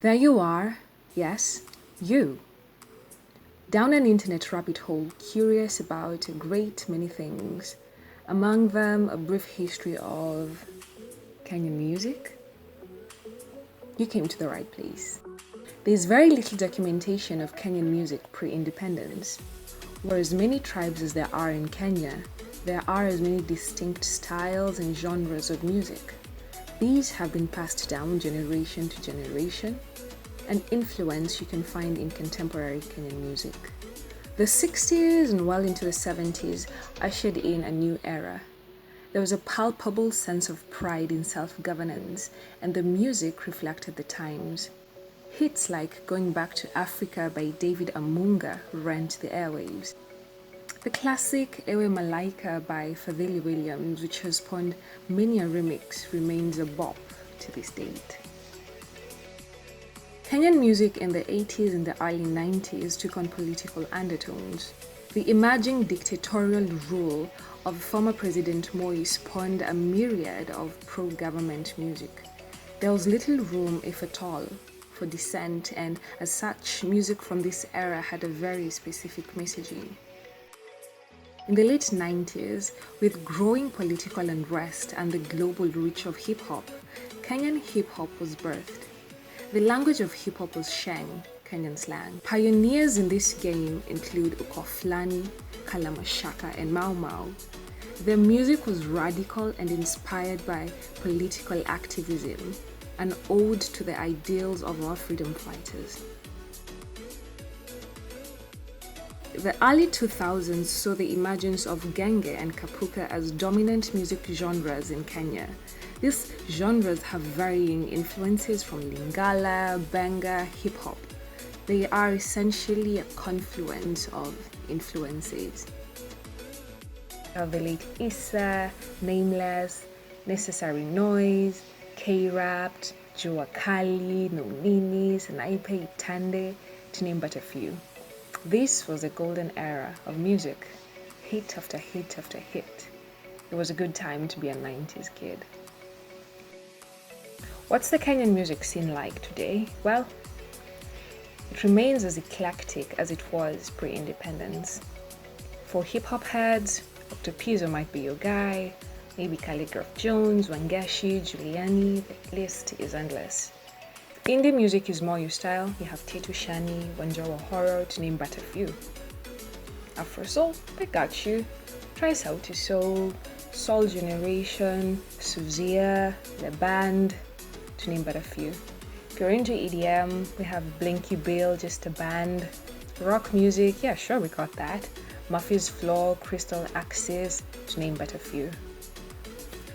There you are, yes, you, down an internet rabbit hole, curious about a great many things, among them a brief history of Kenyan music. You came to the right place. There's very little documentation of Kenyan music pre-independence. Whereas many tribes as there are in Kenya, there are as many distinct styles and genres of music. These have been passed down generation to generation, an influence you can find in contemporary Kenyan music. The 60s and well into the 70s ushered in a new era. There was a palpable sense of pride in self-governance, and the music reflected the times. Hits like Going Back to Africa by David Amunga rent the airwaves. The classic Ewe Malaika by Fadhili Williams, which has spawned many a remix, remains a bop to this date. Kenyan music in the 80s and the early 90s took on political undertones. The emerging dictatorial rule of former President Moi spawned a myriad of pro-government music. There was little room, if at all, for dissent, and as such, music from this era had a very specific messaging. In the late 90s, with growing political unrest and the global reach of hip-hop, Kenyan hip-hop was birthed. The language of hip-hop was Sheng, Kenyan slang. Pioneers in this game include Ukoflani, Kalamashaka, and Mau Mau. Their music was radical and inspired by political activism, an ode to the ideals of our freedom fighters. The early 2000s saw the emergence of Genge and Kapuka as dominant music genres in Kenya. These genres have varying influences from Lingala, Benga, hip-hop. They are essentially a confluence of influences. Of the late Issa, Nameless, Necessary Noise, K-Rapt, Jua Kali, No Ninis, Naipe Tande, to name but a few. This was a golden era of music, hit after hit after hit. It was a good time to be a 90s kid. What's the Kenyan music scene like today? Well, it remains as eclectic as it was pre-independence. For hip-hop heads, Dr. Pizzo might be your guy, maybe Calligraph Jones, Wangeshi, Giuliani, the list is endless. Indie music is more your style. You have Tetu Shani, Wanjawa Horror, to name but a few. Afro Soul, they got you. Try Sauti Soul, Soul Generation, Suzia, The Band, to name but a few. If you're into EDM, we have Blinky Bill, Just a Band. Rock music, yeah, sure, we got that. Murphy's Floor, Crystal Axis, to name but a few.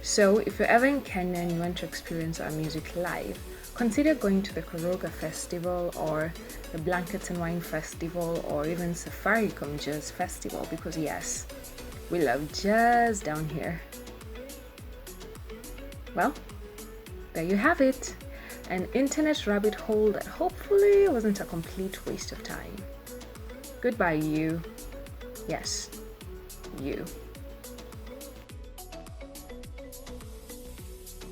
So, if you're ever in Kenya and you want to experience our music live, consider going to the Koroga Festival or the Blankets and Wine Festival or even Safaricom Jazz Festival, because yes, we love jazz down here. Well, there you have it. An internet rabbit hole that hopefully wasn't a complete waste of time. Goodbye, you. Yes, you.